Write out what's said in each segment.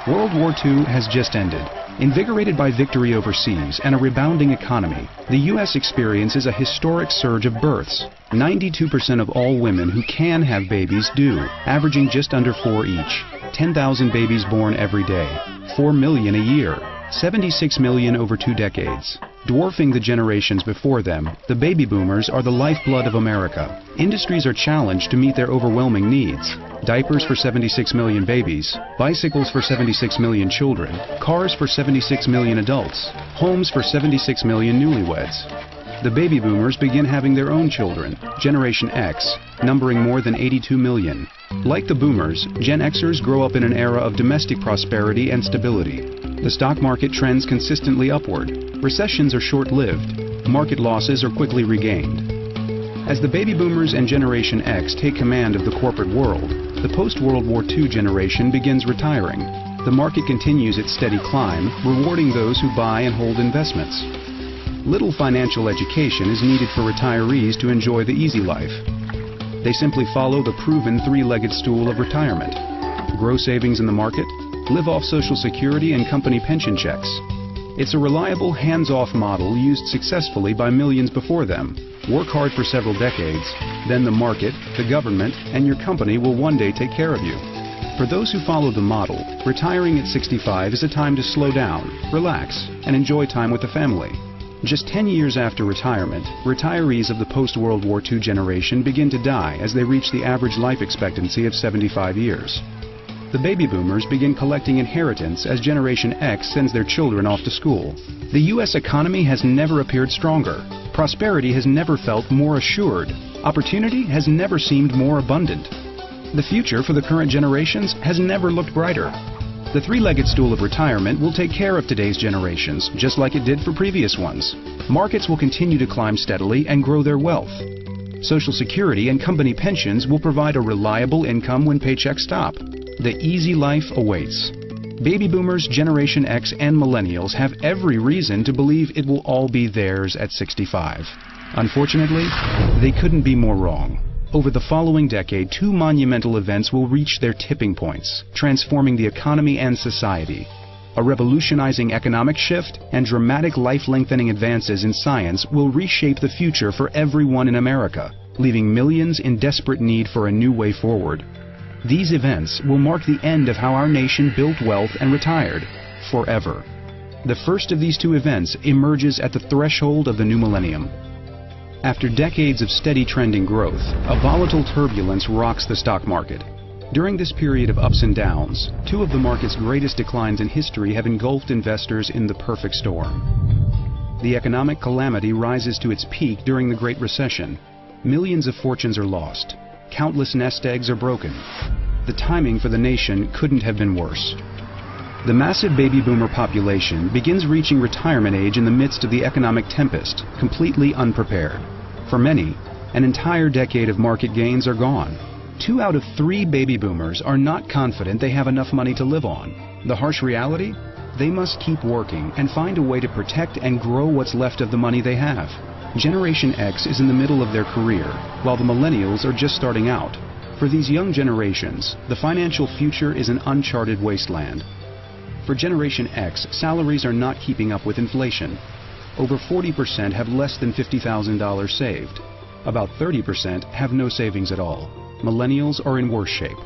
World War II has just ended. Invigorated by victory overseas and a rebounding economy, the U.S. experiences a historic surge of births. 92% of all women who can have babies do, averaging just under 4 each. 10,000 babies born every day, 4 million a year, 76 million over 2 decades. Dwarfing the generations before them, the baby boomers are the lifeblood of America. Industries are challenged to meet their overwhelming needs. Diapers for 76 million babies, bicycles for 76 million children, cars for 76 million adults, homes for 76 million newlyweds. The baby boomers begin having their own children, Generation X, numbering more than 82 million. Like the boomers, Gen Xers grow up in an era of domestic prosperity and stability. The stock market trends consistently upward. Recessions are short-lived. Market losses are quickly regained. As the baby boomers and Generation X take command of the corporate world, the post-World War II generation begins retiring. The market continues its steady climb, rewarding those who buy and hold investments. Little financial education is needed for retirees to enjoy the easy life. They simply follow the proven three-legged stool of retirement. Grow savings in the market, live off Social Security and company pension checks. It's a reliable, hands-off model used successfully by millions before them. Work hard for several decades, then the market, the government, and your company will one day take care of you. For those who follow the model, retiring at 65 is a time to slow down, relax, and enjoy time with the family. Just 10 years after retirement, retirees of the post-World War II generation begin to die as they reach the average life expectancy of 75 years. The baby boomers begin collecting inheritance as Generation X sends their children off to school. The U.S. economy has never appeared stronger. Prosperity has never felt more assured. Opportunity has never seemed more abundant. The future for the current generations has never looked brighter. The three-legged stool of retirement will take care of today's generations, just like it did for previous ones. Markets will continue to climb steadily and grow their wealth. Social Security and company pensions will provide a reliable income when paychecks stop. The easy life awaits. Baby boomers, Generation X, and millennials have every reason to believe it will all be theirs at 65. Unfortunately, they couldn't be more wrong. Over the following decade, 2 monumental events will reach their tipping points, transforming the economy and society. A revolutionizing economic shift and dramatic life-lengthening advances in science will reshape the future for everyone in America, leaving millions in desperate need for a new way forward. These events will mark the end of how our nation built wealth and retired, forever. The first of these 2 events emerges at the threshold of the new millennium. After decades of steady trending growth, a volatile turbulence rocks the stock market. During this period of ups and downs, 2 of the market's greatest declines in history have engulfed investors in the perfect storm. The economic calamity rises to its peak during the Great Recession. Millions of fortunes are lost. Countless nest eggs are broken. The timing for the nation couldn't have been worse. The massive baby boomer population begins reaching retirement age in the midst of the economic tempest, completely unprepared. For many, an entire decade of market gains are gone. 2 out of 3 baby boomers are not confident they have enough money to live on. The harsh reality? They must keep working and find a way to protect and grow what's left of the money they have. Generation X is in the middle of their career, while the millennials are just starting out. For these young generations, the financial future is an uncharted wasteland. For Generation X, salaries are not keeping up with inflation. Over 40% have less than $50,000 saved. About 30% have no savings at all. Millennials are in worse shape.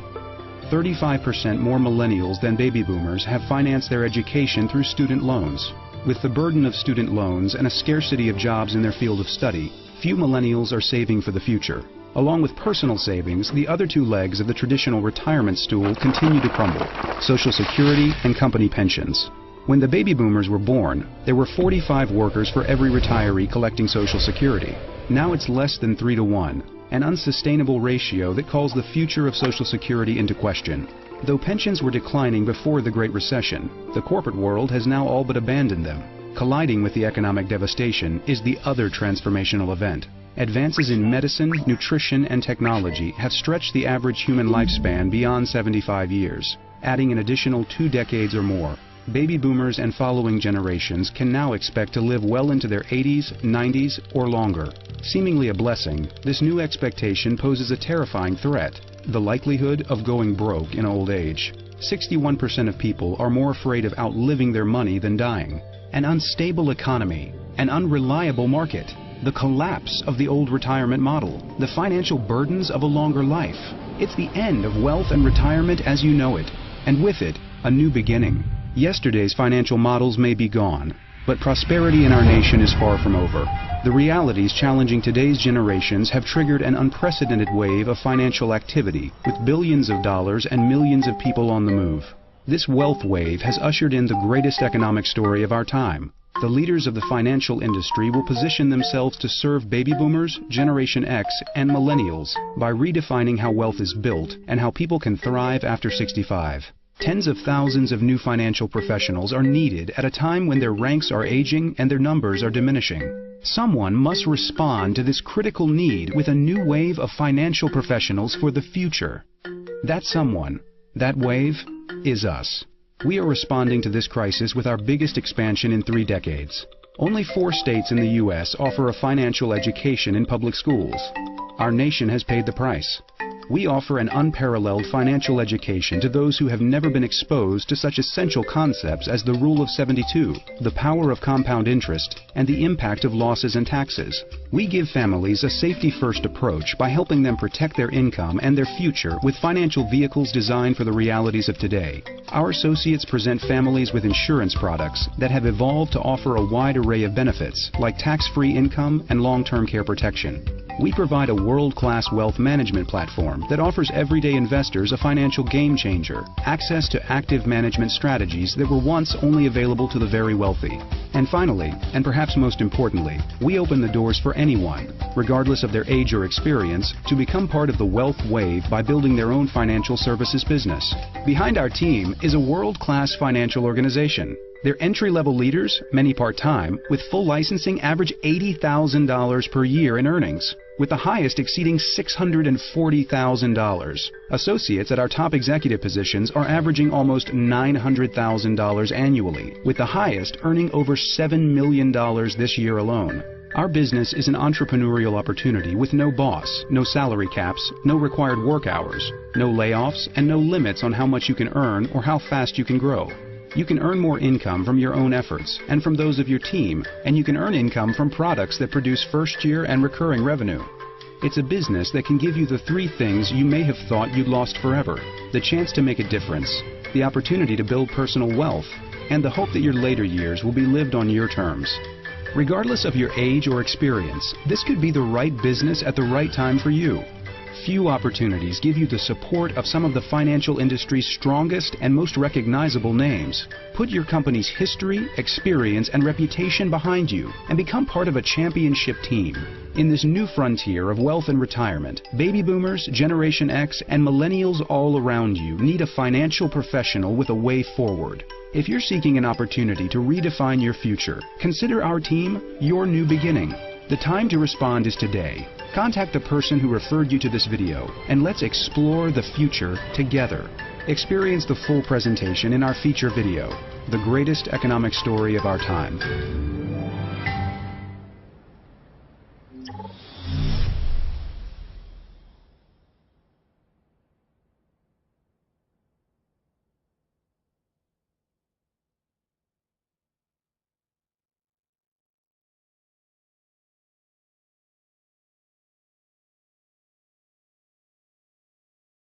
35% more millennials than baby boomers have financed their education through student loans. With the burden of student loans and a scarcity of jobs in their field of study, few millennials are saving for the future. Along with personal savings, the other 2 legs of the traditional retirement stool continue to crumble: Social Security and company pensions. When the baby boomers were born, there were 45 workers for every retiree collecting Social Security. Now it's less than 3 to 1, an unsustainable ratio that calls the future of Social Security into question. Though pensions were declining before the Great Recession, the corporate world has now all but abandoned them. Colliding with the economic devastation is the other transformational event. Advances in medicine, nutrition, and technology have stretched the average human lifespan beyond 75 years, adding an additional 2 decades or more. Baby boomers and following generations can now expect to live well into their 80s, 90s, or longer. Seemingly a blessing, this new expectation poses a terrifying threat: the likelihood of going broke in old age. 61% of people are more afraid of outliving their money than dying. An unstable economy, an unreliable market, the collapse of the old retirement model, the financial burdens of a longer life. It's the end of wealth and retirement as you know it, and with it, a new beginning. Yesterday's financial models may be gone, but prosperity in our nation is far from over. The realities challenging today's generations have triggered an unprecedented wave of financial activity, with billions of dollars and millions of people on the move. This wealth wave has ushered in the greatest economic story of our time. The leaders of the financial industry will position themselves to serve baby boomers, Generation X, and millennials by redefining how wealth is built and how people can thrive after 65. Tens of thousands of new financial professionals are needed at a time when their ranks are aging and their numbers are diminishing. Someone must respond to this critical need with a new wave of financial professionals for the future. That someone, that wave, is us. We are responding to this crisis with our biggest expansion in 3 decades. Only 4 states in the U.S. offer a financial education in public schools. Our nation has paid the price. We offer an unparalleled financial education to those who have never been exposed to such essential concepts as the Rule of 72, the power of compound interest, and the impact of losses and taxes. We give families a safety-first approach by helping them protect their income and their future with financial vehicles designed for the realities of today. Our associates present families with insurance products that have evolved to offer a wide array of benefits, like tax-free income and long-term care protection. We provide a world-class wealth management platform that offers everyday investors a financial game changer, access to active management strategies that were once only available to the very wealthy. And finally, and perhaps most importantly, we open the doors for anyone, regardless of their age or experience, to become part of the wealth wave by building their own financial services business. Behind our team is a world-class financial organization. Their entry-level leaders, many part-time, with full licensing average $80,000 per year in earnings, with the highest exceeding $640,000. Associates at our top executive positions are averaging almost $900,000 annually, with the highest earning over $7 million this year alone. Our business is an entrepreneurial opportunity with no boss, no salary caps, no required work hours, no layoffs, and no limits on how much you can earn or how fast you can grow. You can earn more income from your own efforts and from those of your team, and you can earn income from products that produce first-year and recurring revenue. It's a business that can give you the 3 things you may have thought you'd lost forever: the chance to make a difference, the opportunity to build personal wealth, and the hope that your later years will be lived on your terms. Regardless of your age or experience, this could be the right business at the right time for you. Few opportunities give you the support of some of the financial industry's strongest and most recognizable names. Put your company's history, experience, and reputation behind you and become part of a championship team. In this new frontier of wealth and retirement, baby boomers, Generation X, and millennials all around you need a financial professional with a way forward. If you're seeking an opportunity to redefine your future, consider our team your new beginning. The time to respond is today. Contact the person who referred you to this video, and let's explore the future together. Experience the full presentation in our feature video, The Greatest Economic Story of Our Time.